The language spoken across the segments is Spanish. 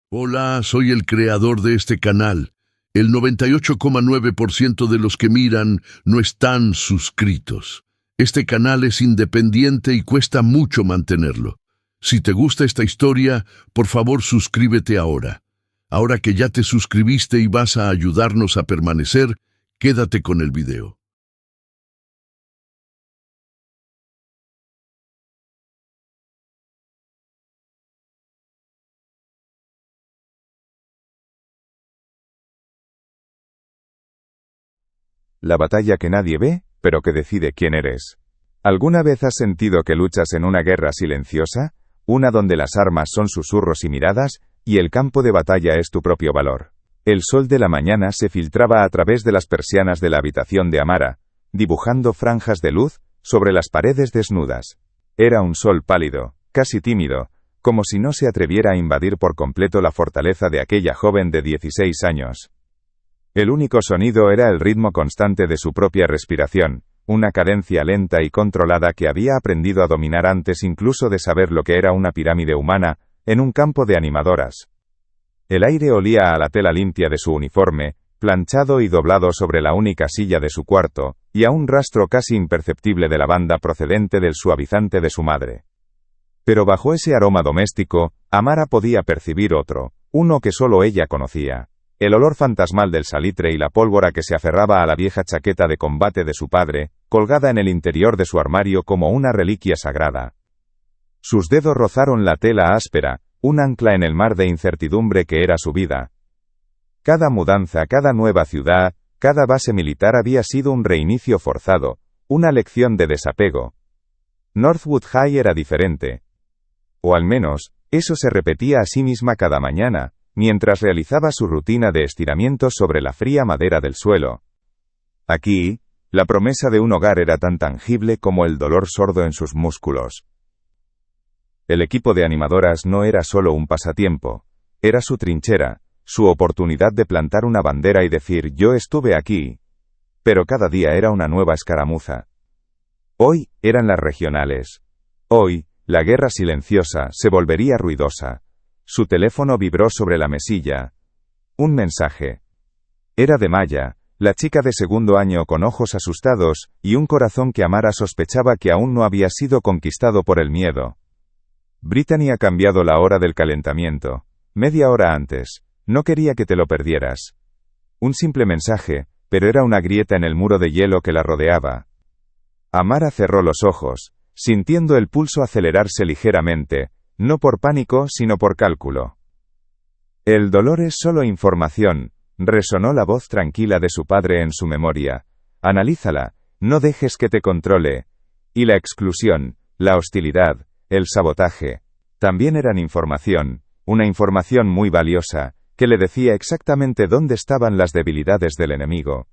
Hola, soy el creador de este canal. El 98,9% de los que miran no están suscritos. Este canal es independiente y cuesta mucho mantenerlo. Si te gusta esta historia, por favor suscríbete ahora. Ahora que ya te suscribiste y vas a ayudarnos a permanecer, quédate con el video. La batalla que nadie ve, pero que decide quién eres. ¿Alguna vez has sentido que luchas en una guerra silenciosa? Una donde las armas son susurros y miradas, y el campo de batalla es tu propio valor. El sol de la mañana se filtraba a través de las persianas de la habitación de Amara, dibujando franjas de luz sobre las paredes desnudas. Era un sol pálido, casi tímido, como si no se atreviera a invadir por completo la fortaleza de aquella joven de 16 años. El único sonido era el ritmo constante de su propia respiración, una cadencia lenta y controlada que había aprendido a dominar antes incluso de saber lo que era una pirámide humana, en un campo de animadoras. El aire olía a la tela limpia de su uniforme, planchado y doblado sobre la única silla de su cuarto, y a un rastro casi imperceptible de lavanda procedente del suavizante de su madre. Pero bajo ese aroma doméstico, Amara podía percibir otro, uno que solo ella conocía. El olor fantasmal del salitre y la pólvora que se aferraba a la vieja chaqueta de combate de su padre, colgada en el interior de su armario como una reliquia sagrada. Sus dedos rozaron la tela áspera, un ancla en el mar de incertidumbre que era su vida. Cada mudanza, cada nueva ciudad, cada base militar había sido un reinicio forzado, una lección de desapego. Northwood High era diferente. O al menos, eso se repetía a sí misma cada mañana, mientras realizaba su rutina de estiramientos sobre la fría madera del suelo. Aquí, la promesa de un hogar era tan tangible como el dolor sordo en sus músculos. El equipo de animadoras no era solo un pasatiempo, era su trinchera, su oportunidad de plantar una bandera y decir «yo estuve aquí». Pero cada día era una nueva escaramuza. Hoy eran las regionales. Hoy, la guerra silenciosa se volvería ruidosa. Su teléfono vibró sobre la mesilla. Un mensaje. Era de Maya, la chica de segundo año con ojos asustados, y un corazón que Amara sospechaba que aún no había sido conquistado por el miedo. Brittany ha cambiado la hora del calentamiento. Media hora antes. No quería que te lo perdieras. Un simple mensaje, pero era una grieta en el muro de hielo que la rodeaba. Amara cerró los ojos, sintiendo el pulso acelerarse ligeramente, no por pánico, sino por cálculo. El dolor es solo información, resonó la voz tranquila de su padre en su memoria. Analízala, no dejes que te controle. Y la exclusión, la hostilidad, el sabotaje, también eran información, una información muy valiosa, que le decía exactamente dónde estaban las debilidades del enemigo.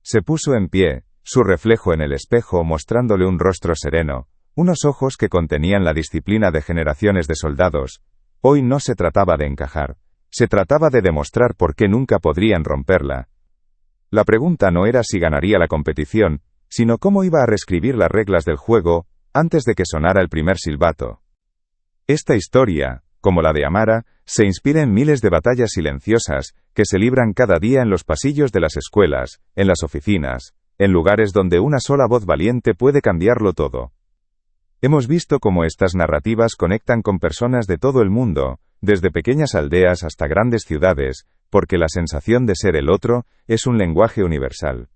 Se puso en pie, su reflejo en el espejo mostrándole un rostro sereno, unos ojos que contenían la disciplina de generaciones de soldados. Hoy no se trataba de encajar, se trataba de demostrar por qué nunca podrían romperla. La pregunta no era si ganaría la competición, sino cómo iba a reescribir las reglas del juego, antes de que sonara el primer silbato. Esta historia, como la de Amara, se inspira en miles de batallas silenciosas, que se libran cada día en los pasillos de las escuelas, en las oficinas, en lugares donde una sola voz valiente puede cambiarlo todo. Hemos visto cómo estas narrativas conectan con personas de todo el mundo, desde pequeñas aldeas hasta grandes ciudades, porque la sensación de ser el otro es un lenguaje universal.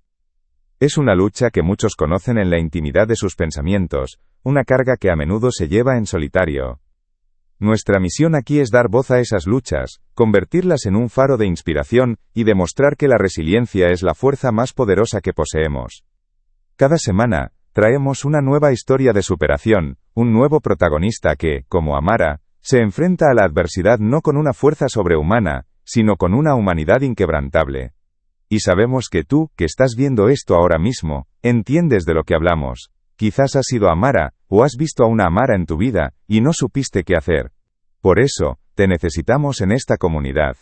Es una lucha que muchos conocen en la intimidad de sus pensamientos, una carga que a menudo se lleva en solitario. Nuestra misión aquí es dar voz a esas luchas, convertirlas en un faro de inspiración y demostrar que la resiliencia es la fuerza más poderosa que poseemos. Cada semana, traemos una nueva historia de superación, un nuevo protagonista que, como Amara, se enfrenta a la adversidad no con una fuerza sobrehumana, sino con una humanidad inquebrantable. Y sabemos que tú, que estás viendo esto ahora mismo, entiendes de lo que hablamos. Quizás has sido Amara, o has visto a una Amara en tu vida, y no supiste qué hacer. Por eso, te necesitamos en esta comunidad.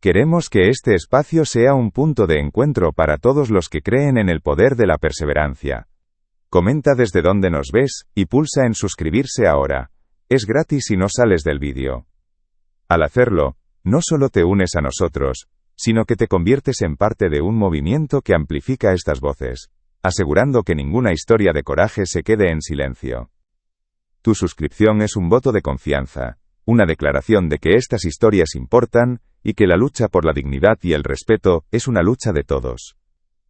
Queremos que este espacio sea un punto de encuentro para todos los que creen en el poder de la perseverancia. Comenta desde dónde nos ves, y pulsa en suscribirse ahora. Es gratis y no sales del vídeo. Al hacerlo, no solo te unes a nosotros, sino que te conviertes en parte de un movimiento que amplifica estas voces, asegurando que ninguna historia de coraje se quede en silencio. Tu suscripción es un voto de confianza, una declaración de que estas historias importan, y que la lucha por la dignidad y el respeto es una lucha de todos.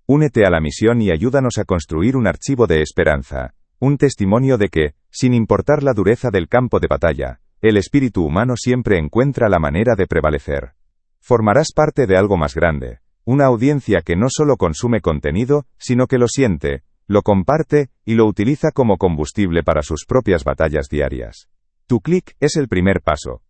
Únete a la misión y ayúdanos a construir un archivo de esperanza, un testimonio de que, sin importar la dureza del campo de batalla, el espíritu humano siempre encuentra la manera de prevalecer. Formarás parte de algo más grande, una audiencia que no solo consume contenido, sino que lo siente, lo comparte, y lo utiliza como combustible para sus propias batallas diarias. Tu clic es el primer paso.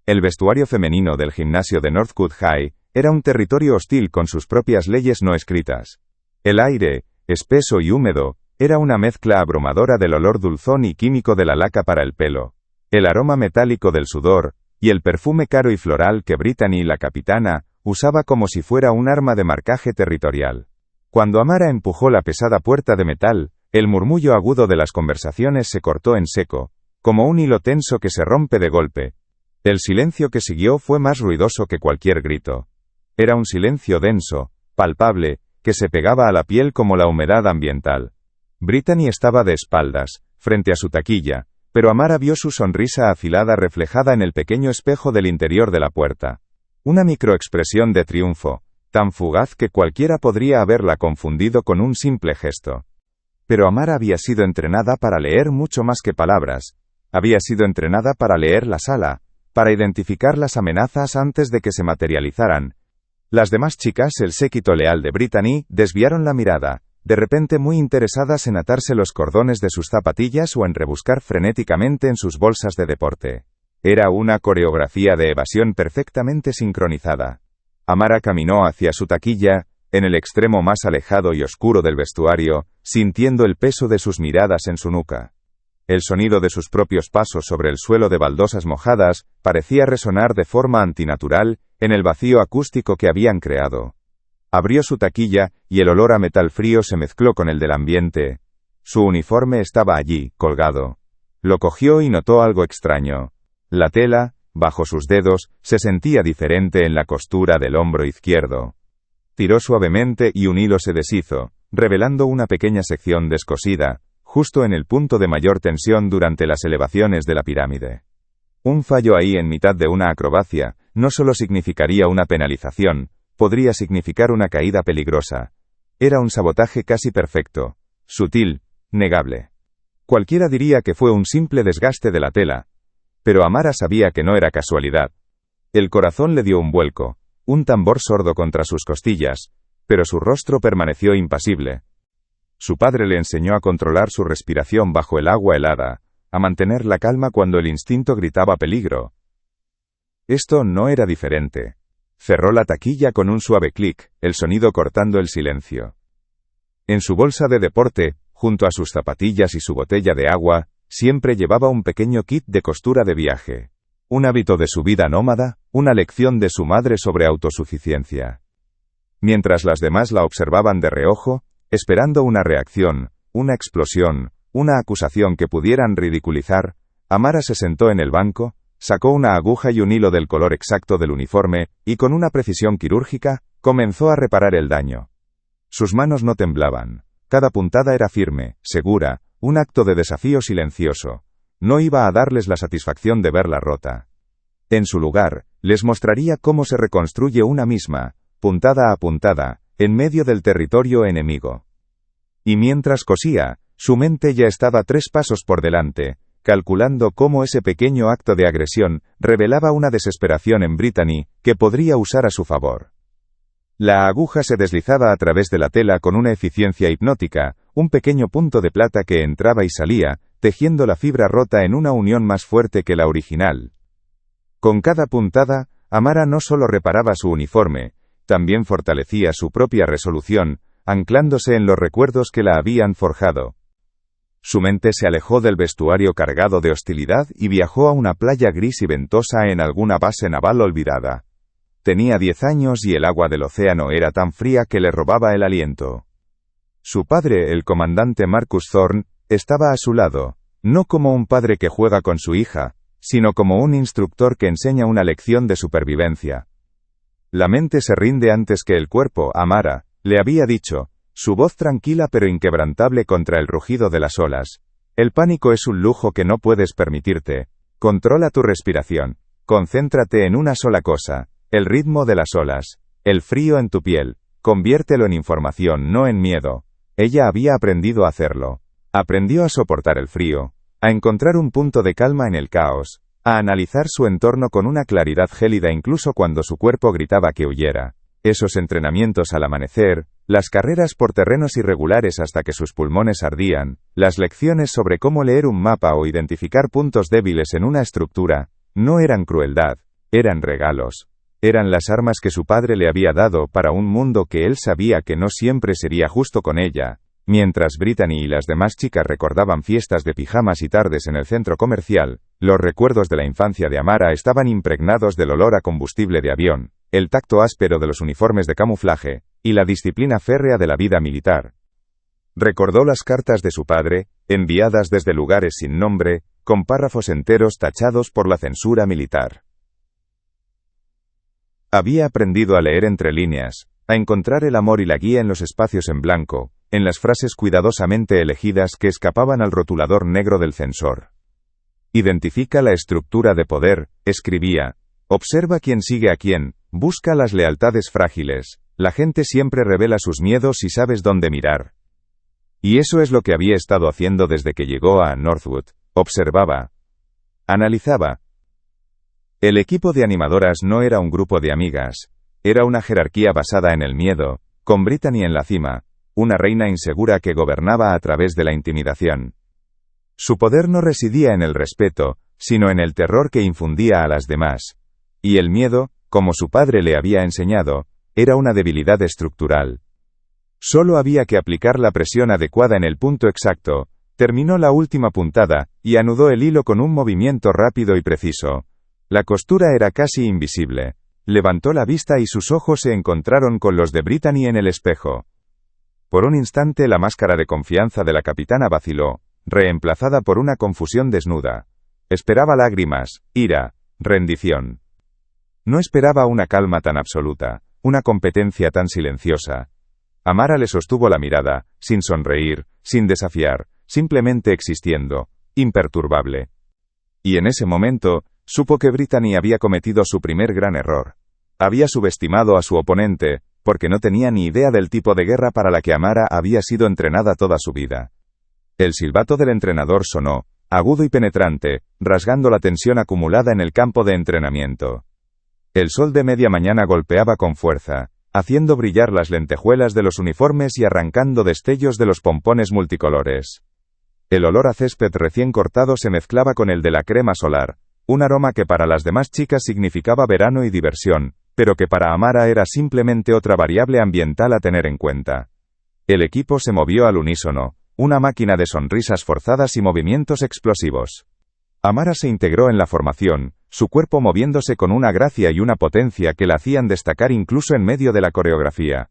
El vestuario femenino del gimnasio de Northwood High era un territorio hostil con sus propias leyes no escritas. El aire, espeso y húmedo, era una mezcla abrumadora del olor dulzón y químico de la laca para el pelo, el aroma metálico del sudor, y el perfume caro y floral que Brittany, la capitana, usaba como si fuera un arma de marcaje territorial. Cuando Amara empujó la pesada puerta de metal, el murmullo agudo de las conversaciones se cortó en seco, como un hilo tenso que se rompe de golpe. El silencio que siguió fue más ruidoso que cualquier grito. Era un silencio denso, palpable, que se pegaba a la piel como la humedad ambiental. Brittany estaba de espaldas, frente a su taquilla, pero Amara vio su sonrisa afilada reflejada en el pequeño espejo del interior de la puerta. Una microexpresión de triunfo, tan fugaz que cualquiera podría haberla confundido con un simple gesto. Pero Amara había sido entrenada para leer mucho más que palabras. Había sido entrenada para leer la sala, para identificar las amenazas antes de que se materializaran. Las demás chicas, el séquito leal de Brittany, desviaron la mirada, de repente muy interesadas en atarse los cordones de sus zapatillas o en rebuscar frenéticamente en sus bolsas de deporte. Era una coreografía de evasión perfectamente sincronizada. Amara caminó hacia su taquilla, en el extremo más alejado y oscuro del vestuario, sintiendo el peso de sus miradas en su nuca. El sonido de sus propios pasos sobre el suelo de baldosas mojadas parecía resonar de forma antinatural en el vacío acústico que habían creado. Abrió su taquilla, y el olor a metal frío se mezcló con el del ambiente. Su uniforme estaba allí, colgado. Lo cogió y notó algo extraño. La tela, bajo sus dedos, se sentía diferente en la costura del hombro izquierdo. Tiró suavemente y un hilo se deshizo, revelando una pequeña sección descosida, justo en el punto de mayor tensión durante las elevaciones de la pirámide. Un fallo ahí en mitad de una acrobacia, no solo significaría una penalización, podría significar una caída peligrosa. Era un sabotaje casi perfecto, sutil, negable. Cualquiera diría que fue un simple desgaste de la tela. Pero Amara sabía que no era casualidad. El corazón le dio un vuelco, un tambor sordo contra sus costillas, pero su rostro permaneció impasible. Su padre le enseñó a controlar su respiración bajo el agua helada, a mantener la calma cuando el instinto gritaba peligro. Esto no era diferente. Cerró la taquilla con un suave clic, el sonido cortando el silencio. En su bolsa de deporte, junto a sus zapatillas y su botella de agua, siempre llevaba un pequeño kit de costura de viaje. Un hábito de su vida nómada, una lección de su madre sobre autosuficiencia. Mientras las demás la observaban de reojo, esperando una reacción, una explosión, una acusación que pudieran ridiculizar, Amara se sentó en el banco, sacó una aguja y un hilo del color exacto del uniforme, y con una precisión quirúrgica, comenzó a reparar el daño. Sus manos no temblaban. Cada puntada era firme, segura, un acto de desafío silencioso. No iba a darles la satisfacción de verla rota. En su lugar, les mostraría cómo se reconstruye una misma, puntada a puntada, en medio del territorio enemigo. Y mientras cosía, su mente ya estaba 3 pasos por delante, calculando cómo ese pequeño acto de agresión revelaba una desesperación en Brittany que podría usar a su favor. La aguja se deslizaba a través de la tela con una eficiencia hipnótica, un pequeño punto de plata que entraba y salía, tejiendo la fibra rota en una unión más fuerte que la original. Con cada puntada, Amara no solo reparaba su uniforme, también fortalecía su propia resolución, anclándose en los recuerdos que la habían forjado. Su mente se alejó del vestuario cargado de hostilidad y viajó a una playa gris y ventosa en alguna base naval olvidada. Tenía 10 años y el agua del océano era tan fría que le robaba el aliento. Su padre, el comandante Marcus Thorne, estaba a su lado, no como un padre que juega con su hija, sino como un instructor que enseña una lección de supervivencia. La mente se rinde antes que el cuerpo, Amara, le había dicho, su voz tranquila pero inquebrantable contra el rugido de las olas. El pánico es un lujo que no puedes permitirte. Controla tu respiración. Concéntrate en una sola cosa, el ritmo de las olas, el frío en tu piel. Conviértelo en información, no en miedo. Ella había aprendido a hacerlo. Aprendió a soportar el frío, a encontrar un punto de calma en el caos, a analizar su entorno con una claridad gélida incluso cuando su cuerpo gritaba que huyera. Esos entrenamientos al amanecer, las carreras por terrenos irregulares hasta que sus pulmones ardían, las lecciones sobre cómo leer un mapa o identificar puntos débiles en una estructura, no eran crueldad, eran regalos. Eran las armas que su padre le había dado para un mundo que él sabía que no siempre sería justo con ella. Mientras Brittany y las demás chicas recordaban fiestas de pijamas y tardes en el centro comercial, los recuerdos de la infancia de Amara estaban impregnados del olor a combustible de avión, el tacto áspero de los uniformes de camuflaje, y la disciplina férrea de la vida militar. Recordó las cartas de su padre, enviadas desde lugares sin nombre, con párrafos enteros tachados por la censura militar. Había aprendido a leer entre líneas, a encontrar el amor y la guía en los espacios en blanco, en las frases cuidadosamente elegidas que escapaban al rotulador negro del censor. Identifica la estructura de poder, escribía. Observa quién sigue a quién, busca las lealtades frágiles, la gente siempre revela sus miedos y sabes dónde mirar. Y eso es lo que había estado haciendo desde que llegó a Northwood. Observaba. Analizaba. El equipo de animadoras no era un grupo de amigas, era una jerarquía basada en el miedo, con Brittany en la cima, una reina insegura que gobernaba a través de la intimidación. Su poder no residía en el respeto, sino en el terror que infundía a las demás. Y el miedo, como su padre le había enseñado, era una debilidad estructural. Solo había que aplicar la presión adecuada en el punto exacto. Terminó la última puntada, y anudó el hilo con un movimiento rápido y preciso. La costura era casi invisible. Levantó la vista y sus ojos se encontraron con los de Brittany en el espejo. Por un instante la máscara de confianza de la capitana vaciló, reemplazada por una confusión desnuda. Esperaba lágrimas, ira, rendición. No esperaba una calma tan absoluta, una competencia tan silenciosa. Amara le sostuvo la mirada, sin sonreír, sin desafiar, simplemente existiendo, imperturbable. Y en ese momento, supo que Brittany había cometido su primer gran error. Había subestimado a su oponente, porque no tenía ni idea del tipo de guerra para la que Amara había sido entrenada toda su vida. El silbato del entrenador sonó, agudo y penetrante, rasgando la tensión acumulada en el campo de entrenamiento. El sol de media mañana golpeaba con fuerza, haciendo brillar las lentejuelas de los uniformes y arrancando destellos de los pompones multicolores. El olor a césped recién cortado se mezclaba con el de la crema solar, un aroma que para las demás chicas significaba verano y diversión, pero que para Amara era simplemente otra variable ambiental a tener en cuenta. El equipo se movió al unísono, una máquina de sonrisas forzadas y movimientos explosivos. Amara se integró en la formación, su cuerpo moviéndose con una gracia y una potencia que la hacían destacar incluso en medio de la coreografía.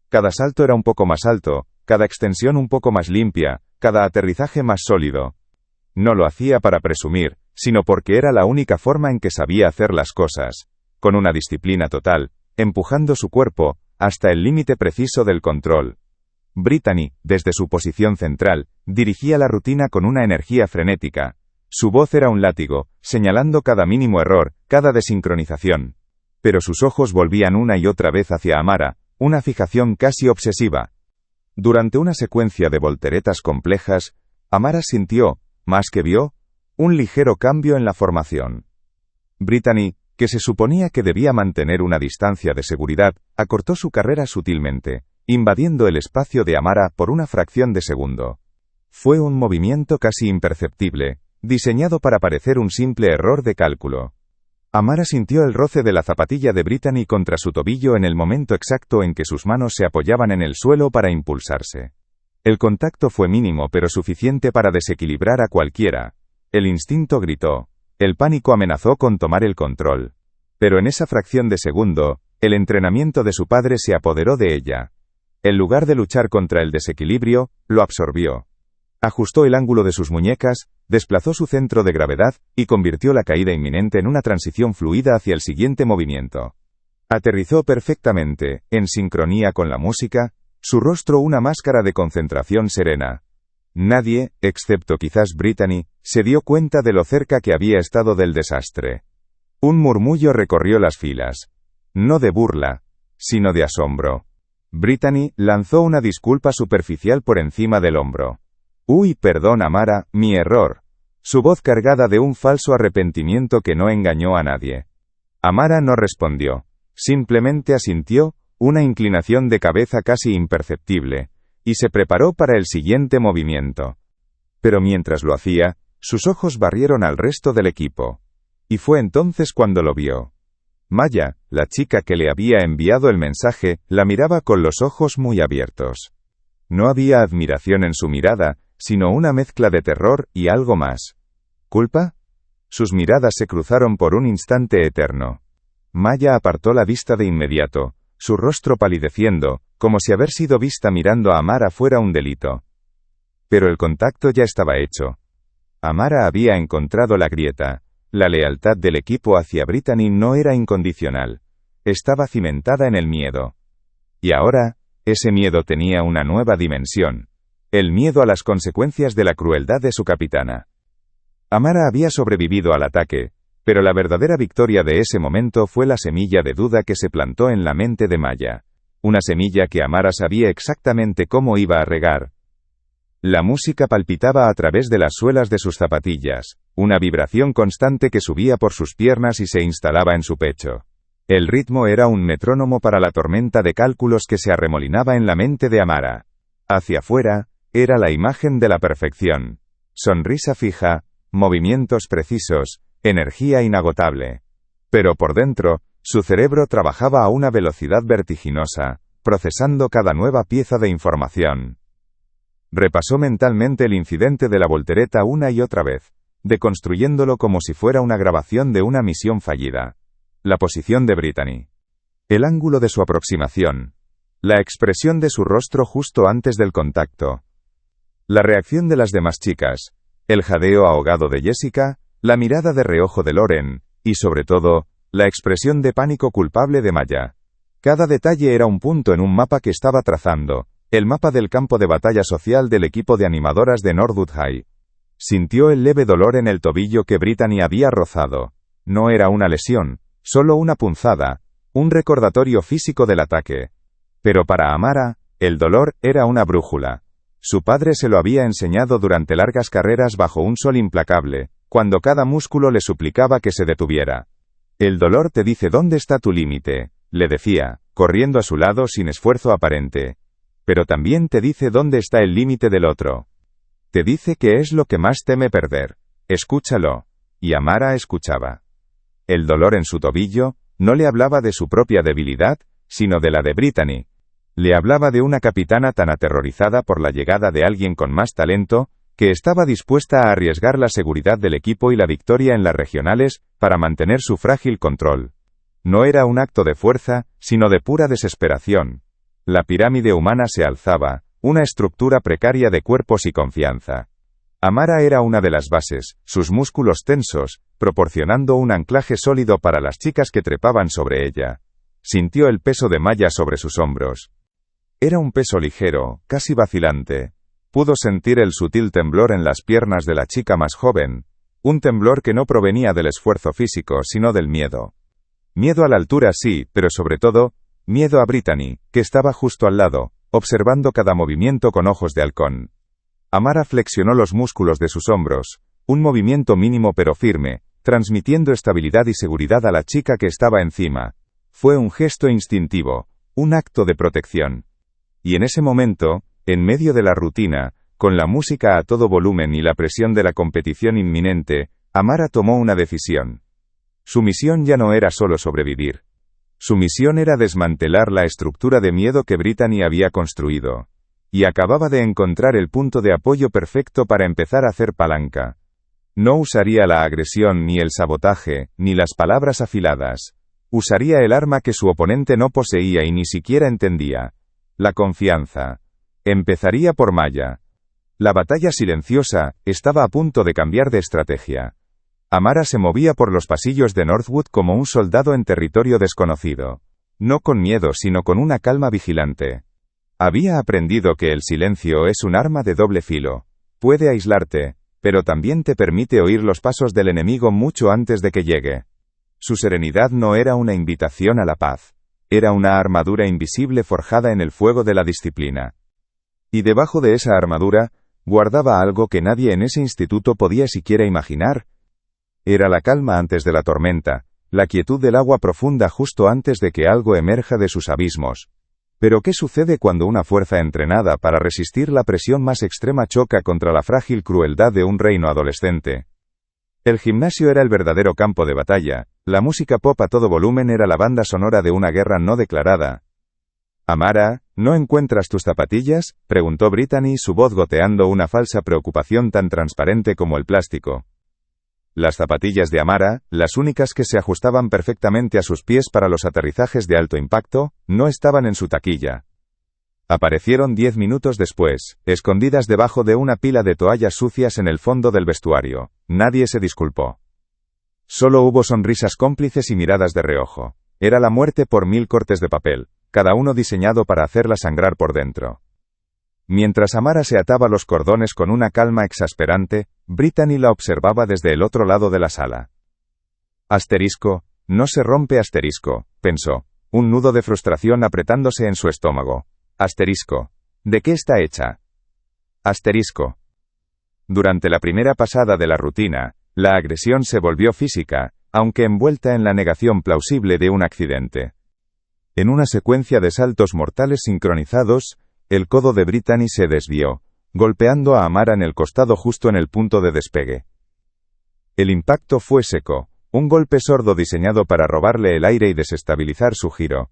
Cada salto era un poco más alto, cada extensión un poco más limpia, cada aterrizaje más sólido. No lo hacía para presumir, sino porque era la única forma en que sabía hacer las cosas, con una disciplina total, empujando su cuerpo hasta el límite preciso del control. Brittany, desde su posición central, dirigía la rutina con una energía frenética. Su voz era un látigo, señalando cada mínimo error, cada desincronización. Pero sus ojos volvían una y otra vez hacia Amara, una fijación casi obsesiva. Durante una secuencia de volteretas complejas, Amara sintió, más que vio, un ligero cambio en la formación. Brittany, que se suponía que debía mantener una distancia de seguridad, acortó su carrera sutilmente, invadiendo el espacio de Amara por una fracción de segundo. Fue un movimiento casi imperceptible, diseñado para parecer un simple error de cálculo. Amara sintió el roce de la zapatilla de Brittany contra su tobillo en el momento exacto en que sus manos se apoyaban en el suelo para impulsarse. El contacto fue mínimo pero suficiente para desequilibrar a cualquiera. El instinto gritó. El pánico amenazó con tomar el control. Pero en esa fracción de segundo, el entrenamiento de su padre se apoderó de ella. En lugar de luchar contra el desequilibrio, lo absorbió. Ajustó el ángulo de sus muñecas, desplazó su centro de gravedad, y convirtió la caída inminente en una transición fluida hacia el siguiente movimiento. Aterrizó perfectamente, en sincronía con la música, su rostro una máscara de concentración serena. Nadie, excepto quizás Brittany, se dio cuenta de lo cerca que había estado del desastre. Un murmullo recorrió las filas. No de burla, sino de asombro. Brittany lanzó una disculpa superficial por encima del hombro. «Uy, perdón, Amara, mi error». Su voz cargada de un falso arrepentimiento que no engañó a nadie. Amara no respondió. Simplemente asintió, una inclinación de cabeza casi imperceptible, y se preparó para el siguiente movimiento. Pero mientras lo hacía, sus ojos barrieron al resto del equipo. Y fue entonces cuando lo vio. Maya, la chica que le había enviado el mensaje, la miraba con los ojos muy abiertos. No había admiración en su mirada, sino una mezcla de terror y algo más. ¿Culpa? Sus miradas se cruzaron por un instante eterno. Maya apartó la vista de inmediato, su rostro palideciendo, como si haber sido vista mirando a Amara fuera un delito. Pero el contacto ya estaba hecho. Amara había encontrado la grieta. La lealtad del equipo hacia Brittany no era incondicional. Estaba cimentada en el miedo. Y ahora, ese miedo tenía una nueva dimensión. El miedo a las consecuencias de la crueldad de su capitana. Amara había sobrevivido al ataque, pero la verdadera victoria de ese momento fue la semilla de duda que se plantó en la mente de Maya. Una semilla que Amara sabía exactamente cómo iba a regar. La música palpitaba a través de las suelas de sus zapatillas, una vibración constante que subía por sus piernas y se instalaba en su pecho. El ritmo era un metrónomo para la tormenta de cálculos que se arremolinaba en la mente de Amara. Hacia afuera, era la imagen de la perfección. Sonrisa fija, movimientos precisos, energía inagotable. Pero por dentro, su cerebro trabajaba a una velocidad vertiginosa, procesando cada nueva pieza de información. Repasó mentalmente el incidente de la voltereta una y otra vez, deconstruyéndolo como si fuera una grabación de una misión fallida. La posición de Brittany. El ángulo de su aproximación. La expresión de su rostro justo antes del contacto. La reacción de las demás chicas. El jadeo ahogado de Jessica, la mirada de reojo de Lauren, y sobre todo, la expresión de pánico culpable de Maya. Cada detalle era un punto en un mapa que estaba trazando, el mapa del campo de batalla social del equipo de animadoras de Northwood High. Sintió el leve dolor en el tobillo que Brittany había rozado. No era una lesión, solo una punzada, un recordatorio físico del ataque. Pero para Amara, el dolor era una brújula. Su padre se lo había enseñado durante largas carreras bajo un sol implacable, cuando cada músculo le suplicaba que se detuviera. El dolor te dice dónde está tu límite, le decía, corriendo a su lado sin esfuerzo aparente. Pero también te dice dónde está el límite del otro. Te dice qué es lo que más teme perder. Escúchalo. Y Amara escuchaba. El dolor en su tobillo no le hablaba de su propia debilidad, sino de la de Brittany. Le hablaba de una capitana tan aterrorizada por la llegada de alguien con más talento, que estaba dispuesta a arriesgar la seguridad del equipo y la victoria en las regionales, para mantener su frágil control. No era un acto de fuerza, sino de pura desesperación. La pirámide humana se alzaba, una estructura precaria de cuerpos y confianza. Amara era una de las bases, sus músculos tensos, proporcionando un anclaje sólido para las chicas que trepaban sobre ella. Sintió el peso de Maya sobre sus hombros. Era un peso ligero, casi vacilante. Pudo sentir el sutil temblor en las piernas de la chica más joven, un temblor que no provenía del esfuerzo físico, sino del miedo. Miedo a la altura sí, pero sobre todo, miedo a Brittany, que estaba justo al lado, observando cada movimiento con ojos de halcón. Amara flexionó los músculos de sus hombros, un movimiento mínimo pero firme, transmitiendo estabilidad y seguridad a la chica que estaba encima. Fue un gesto instintivo, un acto de protección. Y en ese momento, en medio de la rutina, con la música a todo volumen y la presión de la competición inminente, Amara tomó una decisión. Su misión ya no era solo sobrevivir. Su misión era desmantelar la estructura de miedo que Brittany había construido. Y acababa de encontrar el punto de apoyo perfecto para empezar a hacer palanca. No usaría la agresión ni el sabotaje, ni las palabras afiladas. Usaría el arma que su oponente no poseía y ni siquiera entendía. La confianza. Empezaría por Maya. La batalla silenciosa estaba a punto de cambiar de estrategia. Amara se movía por los pasillos de Northwood como un soldado en territorio desconocido. No con miedo, sino con una calma vigilante. Había aprendido que el silencio es un arma de doble filo. Puede aislarte, pero también te permite oír los pasos del enemigo mucho antes de que llegue. Su serenidad no era una invitación a la paz. Era una armadura invisible forjada en el fuego de la disciplina. Y debajo de esa armadura, guardaba algo que nadie en ese instituto podía siquiera imaginar. Era la calma antes de la tormenta, la quietud del agua profunda justo antes de que algo emerja de sus abismos. Pero ¿qué sucede cuando una fuerza entrenada para resistir la presión más extrema choca contra la frágil crueldad de un reino adolescente? El gimnasio era el verdadero campo de batalla, la música pop a todo volumen era la banda sonora de una guerra no declarada. «Amara, ¿no encuentras tus zapatillas?», preguntó Brittany, su voz goteando una falsa preocupación tan transparente como el plástico. Las zapatillas de Amara, las únicas que se ajustaban perfectamente a sus pies para los aterrizajes de alto impacto, no estaban en su taquilla. Aparecieron 10 minutos después, escondidas debajo de una pila de toallas sucias en el fondo del vestuario. Nadie se disculpó. Solo hubo sonrisas cómplices y miradas de reojo. Era la muerte por 1000 cortes de papel, cada uno diseñado para hacerla sangrar por dentro. Mientras Amara se ataba los cordones con una calma exasperante, Brittany la observaba desde el otro lado de la sala. Asterisco, no se rompe asterisco, pensó, un nudo de frustración apretándose en su estómago. Asterisco. ¿De qué está hecha? Asterisco. Durante la primera pasada de la rutina, la agresión se volvió física, aunque envuelta en la negación plausible de un accidente. En una secuencia de saltos mortales sincronizados, el codo de Brittany se desvió, golpeando a Amara en el costado justo en el punto de despegue. El impacto fue seco, un golpe sordo diseñado para robarle el aire y desestabilizar su giro.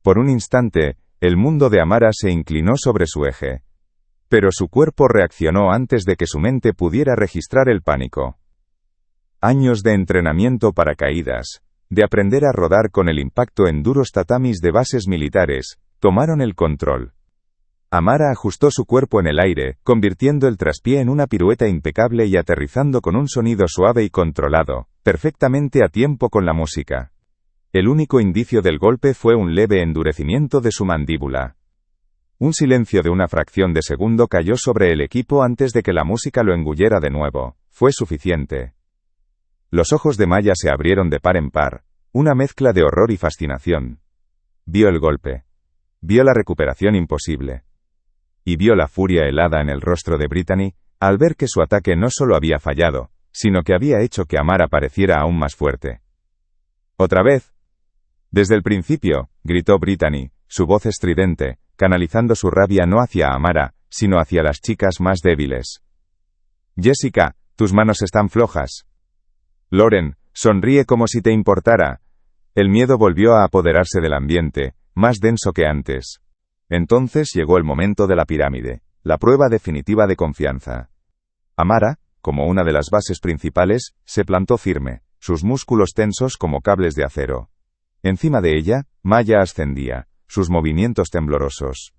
Por un instante, el mundo de Amara se inclinó sobre su eje. Pero su cuerpo reaccionó antes de que su mente pudiera registrar el pánico. Años de entrenamiento para caídas, de aprender a rodar con el impacto en duros tatamis de bases militares, tomaron el control. Amara ajustó su cuerpo en el aire, convirtiendo el traspié en una pirueta impecable y aterrizando con un sonido suave y controlado, perfectamente a tiempo con la música. El único indicio del golpe fue un leve endurecimiento de su mandíbula. Un silencio de una fracción de segundo cayó sobre el equipo antes de que la música lo engullera de nuevo. Fue suficiente. Los ojos de Maya se abrieron de par en par, una mezcla de horror y fascinación. Vio el golpe. Vio la recuperación imposible. Y vio la furia helada en el rostro de Brittany, al ver que su ataque no solo había fallado, sino que había hecho que Amara pareciera aún más fuerte. ¿Otra vez? Desde el principio, gritó Brittany, su voz estridente, canalizando su rabia no hacia Amara, sino hacia las chicas más débiles. Jessica, tus manos están flojas. Lauren, sonríe como si te importara. El miedo volvió a apoderarse del ambiente, más denso que antes. Entonces llegó el momento de la pirámide, la prueba definitiva de confianza. Amara, como una de las bases principales, se plantó firme, sus músculos tensos como cables de acero. Encima de ella, Maya ascendía, sus movimientos temblorosos.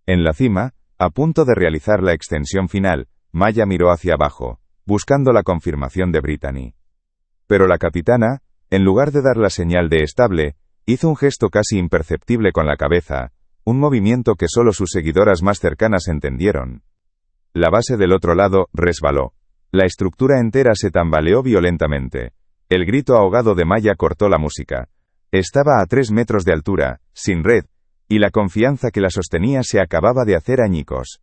En la cima, a punto de realizar la extensión final, Maya miró hacia abajo, buscando la confirmación de Brittany. Pero la capitana, en lugar de dar la señal de estable, hizo un gesto casi imperceptible con la cabeza, un movimiento que solo sus seguidoras más cercanas entendieron. La base del otro lado resbaló. La estructura entera se tambaleó violentamente. El grito ahogado de Maya cortó la música. Estaba a 3 metros de altura, sin red, y la confianza que la sostenía se acababa de hacer añicos.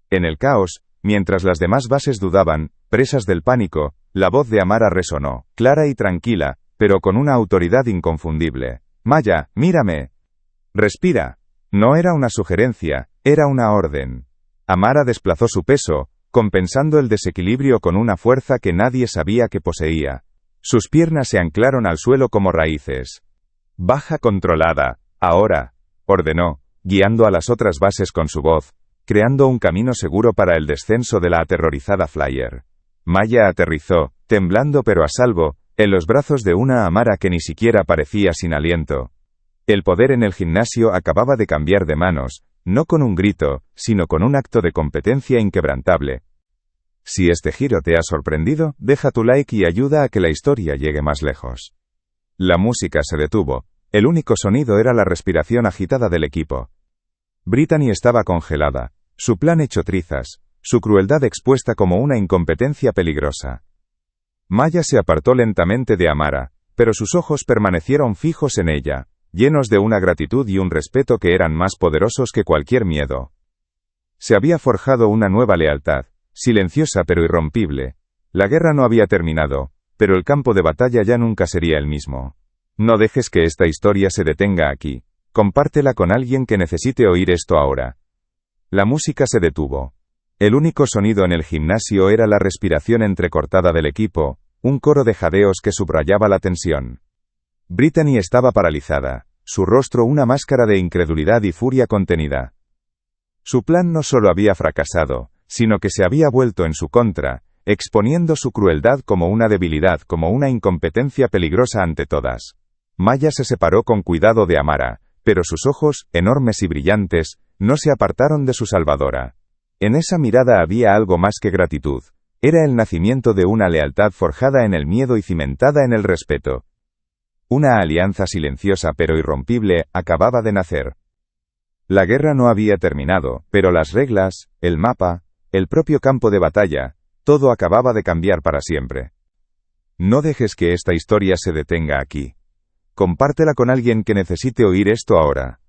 En el caos, mientras las demás bases dudaban, presas del pánico, la voz de Amara resonó, clara y tranquila, pero con una autoridad inconfundible. Maya, mírame. Respira. No era una sugerencia, era una orden. Amara desplazó su peso, compensando el desequilibrio con una fuerza que nadie sabía que poseía. Sus piernas se anclaron al suelo como raíces. Baja controlada, ahora, ordenó, guiando a las otras bases con su voz, creando un camino seguro para el descenso de la aterrorizada Flyer. Maya aterrizó, temblando pero a salvo, en los brazos de una Amara que ni siquiera parecía sin aliento. El poder en el gimnasio acababa de cambiar de manos, no con un grito, sino con un acto de competencia inquebrantable. Si este giro te ha sorprendido, deja tu like y ayuda a que la historia llegue más lejos. La música se detuvo. El único sonido era la respiración agitada del equipo. Brittany estaba congelada, su plan hecho trizas, su crueldad expuesta como una incompetencia peligrosa. Maya se apartó lentamente de Amara, pero sus ojos permanecieron fijos en ella, llenos de una gratitud y un respeto que eran más poderosos que cualquier miedo. Se había forjado una nueva lealtad, silenciosa pero irrompible. La guerra no había terminado, pero el campo de batalla ya nunca sería el mismo. No dejes que esta historia se detenga aquí. Compártela con alguien que necesite oír esto ahora. La música se detuvo. El único sonido en el gimnasio era la respiración entrecortada del equipo, un coro de jadeos que subrayaba la tensión. Brittany estaba paralizada, su rostro una máscara de incredulidad y furia contenida. Su plan no solo había fracasado, sino que se había vuelto en su contra, exponiendo su crueldad como una debilidad, como una incompetencia peligrosa ante todas. Maya se separó con cuidado de Amara, pero sus ojos, enormes y brillantes, no se apartaron de su salvadora. En esa mirada había algo más que gratitud. Era el nacimiento de una lealtad forjada en el miedo y cimentada en el respeto. Una alianza silenciosa pero irrompible acababa de nacer. La guerra no había terminado, pero las reglas, el mapa, el propio campo de batalla, todo acababa de cambiar para siempre. No dejes que esta historia se detenga aquí. Compártela con alguien que necesite oír esto ahora.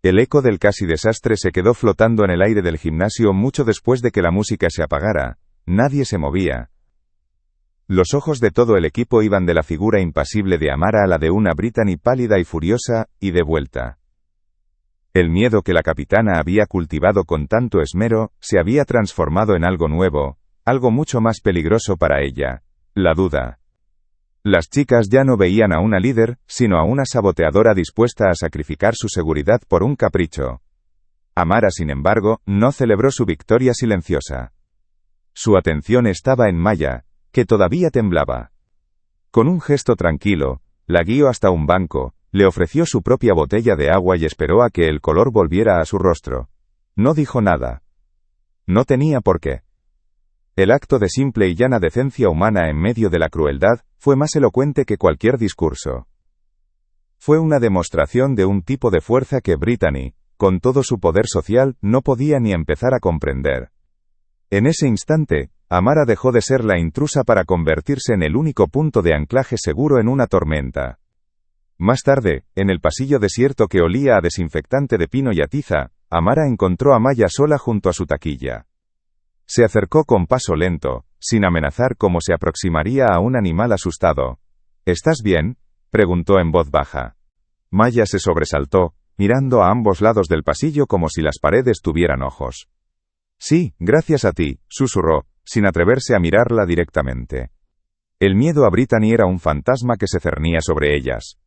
El eco del casi desastre se quedó flotando en el aire del gimnasio mucho después de que la música se apagara. Nadie se movía. Los ojos de todo el equipo iban de la figura impasible de Amara a la de una Brittany pálida y furiosa, y de vuelta. El miedo que la capitana había cultivado con tanto esmero, se había transformado en algo nuevo, algo mucho más peligroso para ella: la duda. Las chicas ya no veían a una líder, sino a una saboteadora dispuesta a sacrificar su seguridad por un capricho. Amara, sin embargo, no celebró su victoria silenciosa. Su atención estaba en Maya, que todavía temblaba. Con un gesto tranquilo, la guió hasta un banco, le ofreció su propia botella de agua y esperó a que el color volviera a su rostro. No dijo nada. No tenía por qué. El acto de simple y llana decencia humana en medio de la crueldad fue más elocuente que cualquier discurso. Fue una demostración de un tipo de fuerza que Brittany, con todo su poder social, no podía ni empezar a comprender. En ese instante, Amara dejó de ser la intrusa para convertirse en el único punto de anclaje seguro en una tormenta. Más tarde, en el pasillo desierto que olía a desinfectante de pino y a tiza, Amara encontró a Maya sola junto a su taquilla. Se acercó con paso lento, sin amenazar, como se aproximaría a un animal asustado. ¿Estás bien?, preguntó en voz baja. Maya se sobresaltó, mirando a ambos lados del pasillo como si las paredes tuvieran ojos. Sí, gracias a ti, susurró, sin atreverse a mirarla directamente. El miedo a Brittany era un fantasma que se cernía sobre ellas.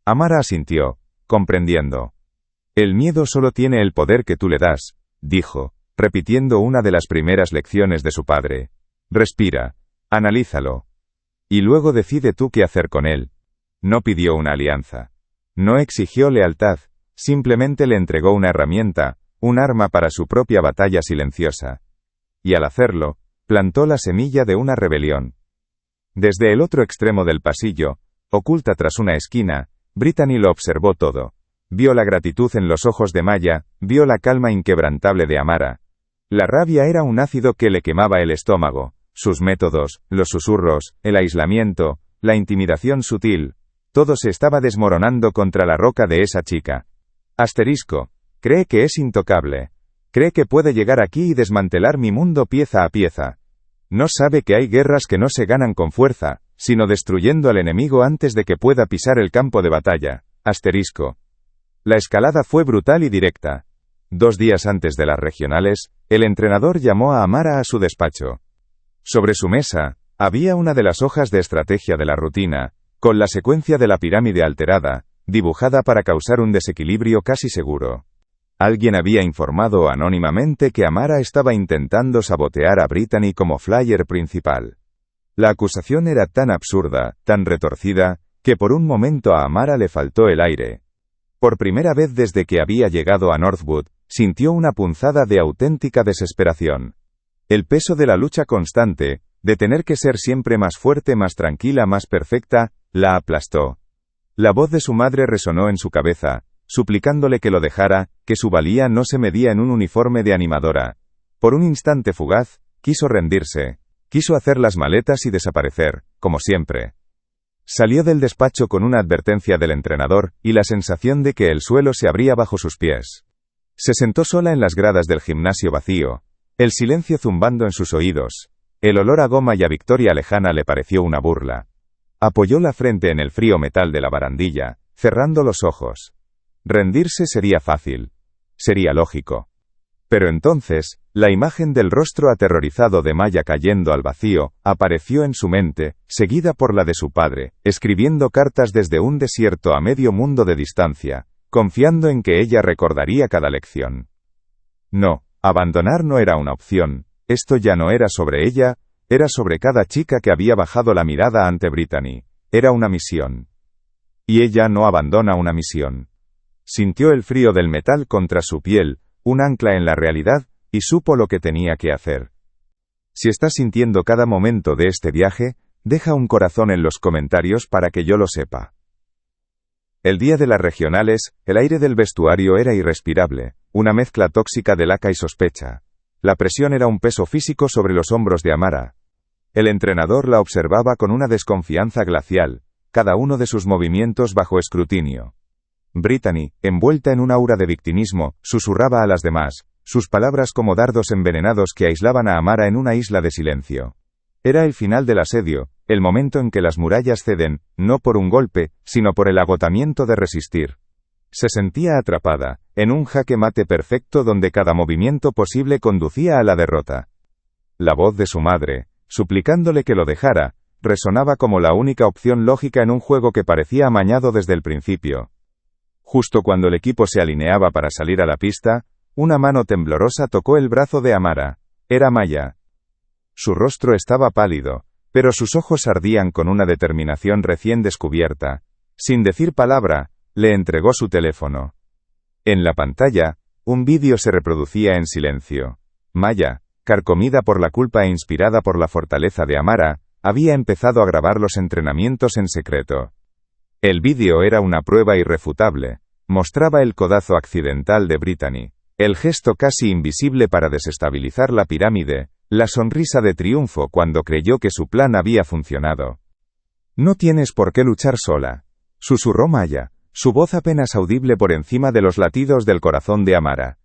Amara asintió, comprendiendo. El miedo solo tiene el poder que tú le das, dijo, repitiendo una de las primeras lecciones de su padre. Respira, analízalo. Y luego decide tú qué hacer con él. No pidió una alianza. No exigió lealtad, simplemente le entregó una herramienta, un arma para su propia batalla silenciosa. Y al hacerlo, plantó la semilla de una rebelión. Desde el otro extremo del pasillo, oculta tras una esquina, Brittany lo observó todo. Vio la gratitud en los ojos de Maya, vio la calma inquebrantable de Amara. La rabia era un ácido que le quemaba el estómago. Sus métodos, los susurros, el aislamiento, la intimidación sutil, todo se estaba desmoronando contra la roca de esa chica. Asterisco. Cree que es intocable. Cree que puede llegar aquí y desmantelar mi mundo pieza a pieza. No sabe que hay guerras que no se ganan con fuerza, sino destruyendo al enemigo antes de que pueda pisar el campo de batalla. Asterisco. La escalada fue brutal y directa. 2 días antes de las regionales, el entrenador llamó a Amara a su despacho. Sobre su mesa, había una de las hojas de estrategia de la rutina, con la secuencia de la pirámide alterada, dibujada para causar un desequilibrio casi seguro. Alguien había informado anónimamente que Amara estaba intentando sabotear a Brittany como flyer principal. La acusación era tan absurda, tan retorcida, que por un momento a Amara le faltó el aire. Por primera vez desde que había llegado a Northwood, sintió una punzada de auténtica desesperación. El peso de la lucha constante, de tener que ser siempre más fuerte, más tranquila, más perfecta, la aplastó. La voz de su madre resonó en su cabeza, suplicándole que lo dejara, que su valía no se medía en un uniforme de animadora. Por un instante fugaz, quiso rendirse. Quiso hacer las maletas y desaparecer, como siempre. Salió del despacho con una advertencia del entrenador, y la sensación de que el suelo se abría bajo sus pies. Se sentó sola en las gradas del gimnasio vacío, el silencio zumbando en sus oídos. El olor a goma y a victoria lejana le pareció una burla. Apoyó la frente en el frío metal de la barandilla, cerrando los ojos. Rendirse sería fácil. Sería lógico. Pero entonces, la imagen del rostro aterrorizado de Maya cayendo al vacío, apareció en su mente, seguida por la de su padre, escribiendo cartas desde un desierto a medio mundo de distancia, confiando en que ella recordaría cada lección. No, abandonar no era una opción, esto ya no era sobre ella, era sobre cada chica que había bajado la mirada ante Brittany, era una misión. Y ella no abandona una misión. Sintió el frío del metal contra su piel, un ancla en la realidad, y supo lo que tenía que hacer. Si estás sintiendo cada momento de este viaje, deja un corazón en los comentarios para que yo lo sepa. El día de las regionales, el aire del vestuario era irrespirable, una mezcla tóxica de laca y sospecha. La presión era un peso físico sobre los hombros de Amara. El entrenador la observaba con una desconfianza glacial, cada uno de sus movimientos bajo escrutinio. Brittany, envuelta en un aura de victimismo, susurraba a las demás, sus palabras como dardos envenenados que aislaban a Amara en una isla de silencio. Era el final del asedio, el momento en que las murallas ceden, no por un golpe, sino por el agotamiento de resistir. Se sentía atrapada, en un jaque mate perfecto donde cada movimiento posible conducía a la derrota. La voz de su madre, suplicándole que lo dejara, resonaba como la única opción lógica en un juego que parecía amañado desde el principio. Justo cuando el equipo se alineaba para salir a la pista, una mano temblorosa tocó el brazo de Amara. Era Maya. Su rostro estaba pálido, pero sus ojos ardían con una determinación recién descubierta. Sin decir palabra, le entregó su teléfono. En la pantalla, un vídeo se reproducía en silencio. Maya, carcomida por la culpa e inspirada por la fortaleza de Amara, había empezado a grabar los entrenamientos en secreto. El vídeo era una prueba irrefutable. Mostraba el codazo accidental de Brittany, el gesto casi invisible para desestabilizar la pirámide, la sonrisa de triunfo cuando creyó que su plan había funcionado. «No tienes por qué luchar sola», susurró Maya, su voz apenas audible por encima de los latidos del corazón de Amara.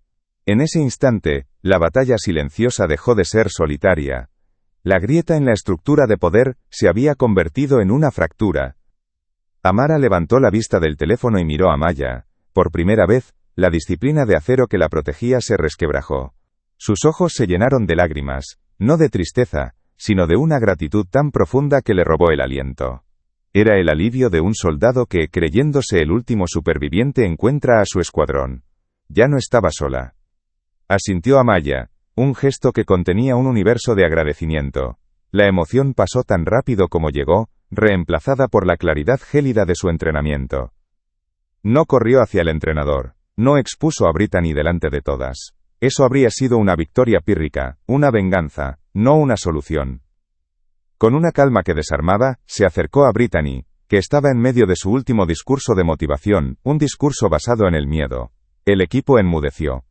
En ese instante, la batalla silenciosa dejó de ser solitaria. La grieta en la estructura de poder se había convertido en una fractura. Amara levantó la vista del teléfono y miró a Maya. Por primera vez, la disciplina de acero que la protegía se resquebrajó. Sus ojos se llenaron de lágrimas, no de tristeza, sino de una gratitud tan profunda que le robó el aliento. Era el alivio de un soldado que, creyéndose el último superviviente, encuentra a su escuadrón. Ya no estaba sola. Asintió a Maya, un gesto que contenía un universo de agradecimiento. La emoción pasó tan rápido como llegó, reemplazada por la claridad gélida de su entrenamiento. No corrió hacia el entrenador, no expuso a Brittany delante de todas. Eso habría sido una victoria pírrica, una venganza, no una solución. Con una calma que desarmaba, se acercó a Brittany, que estaba en medio de su último discurso de motivación, un discurso basado en el miedo. El equipo enmudeció.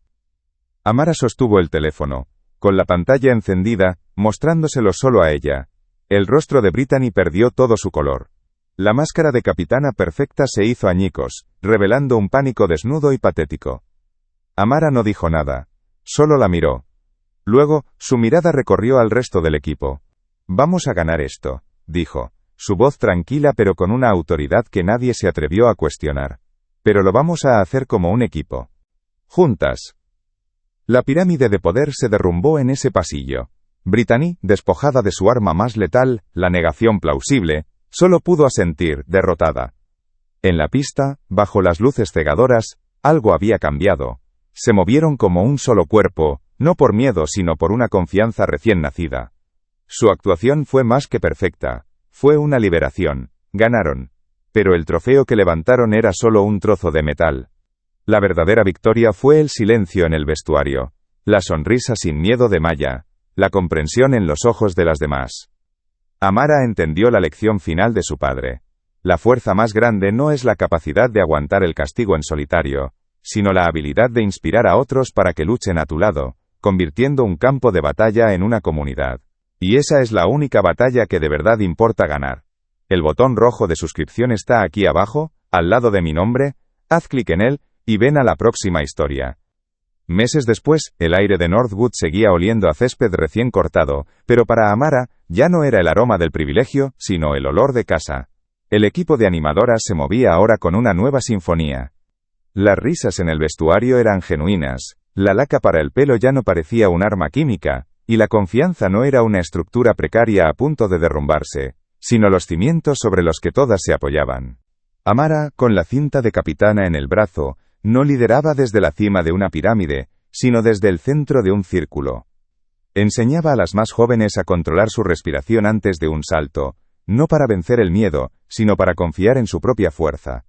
Amara sostuvo el teléfono, con la pantalla encendida, mostrándoselo solo a ella. El rostro de Brittany perdió todo su color. La máscara de capitana perfecta se hizo añicos, revelando un pánico desnudo y patético. Amara no dijo nada, solo la miró. Luego, su mirada recorrió al resto del equipo. «Vamos a ganar esto», dijo, su voz tranquila pero con una autoridad que nadie se atrevió a cuestionar. «Pero lo vamos a hacer como un equipo. Juntas». La pirámide de poder se derrumbó en ese pasillo. Brittany, despojada de su arma más letal, la negación plausible, solo pudo asentir, derrotada. En la pista, bajo las luces cegadoras, algo había cambiado. Se movieron como un solo cuerpo, no por miedo sino por una confianza recién nacida. Su actuación fue más que perfecta. Fue una liberación. Ganaron. Pero el trofeo que levantaron era solo un trozo de metal. La verdadera victoria fue el silencio en el vestuario, la sonrisa sin miedo de Maya, la comprensión en los ojos de las demás. Amara entendió la lección final de su padre. La fuerza más grande no es la capacidad de aguantar el castigo en solitario, sino la habilidad de inspirar a otros para que luchen a tu lado, convirtiendo un campo de batalla en una comunidad. Y esa es la única batalla que de verdad importa ganar. El botón rojo de suscripción está aquí abajo, al lado de mi nombre, haz clic en él, y ven a la próxima historia. Meses después, el aire de Northwood seguía oliendo a césped recién cortado, pero para Amara, ya no era el aroma del privilegio, sino el olor de casa. El equipo de animadoras se movía ahora con una nueva sinfonía. Las risas en el vestuario eran genuinas, la laca para el pelo ya no parecía un arma química, y la confianza no era una estructura precaria a punto de derrumbarse, sino los cimientos sobre los que todas se apoyaban. Amara, con la cinta de capitana en el brazo, no lideraba desde la cima de una pirámide, sino desde el centro de un círculo. Enseñaba a las más jóvenes a controlar su respiración antes de un salto, no para vencer el miedo, sino para confiar en su propia fuerza.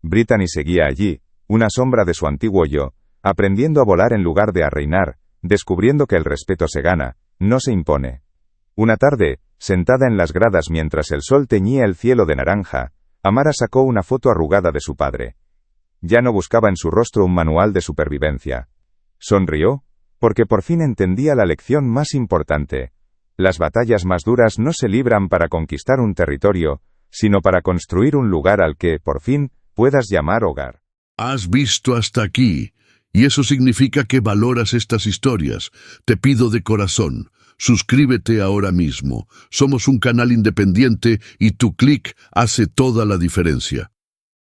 Brittany seguía allí, una sombra de su antiguo yo, aprendiendo a volar en lugar de a reinar, descubriendo que el respeto se gana, no se impone. Una tarde, sentada en las gradas mientras el sol teñía el cielo de naranja, Amara sacó una foto arrugada de su padre. Ya no buscaba en su rostro un manual de supervivencia. Sonrió, porque por fin entendía la lección más importante. Las batallas más duras no se libran para conquistar un territorio, sino para construir un lugar al que, por fin, puedas llamar hogar. Has visto hasta aquí, y eso significa que valoras estas historias. Te pido de corazón, suscríbete ahora mismo. Somos un canal independiente y tu clic hace toda la diferencia.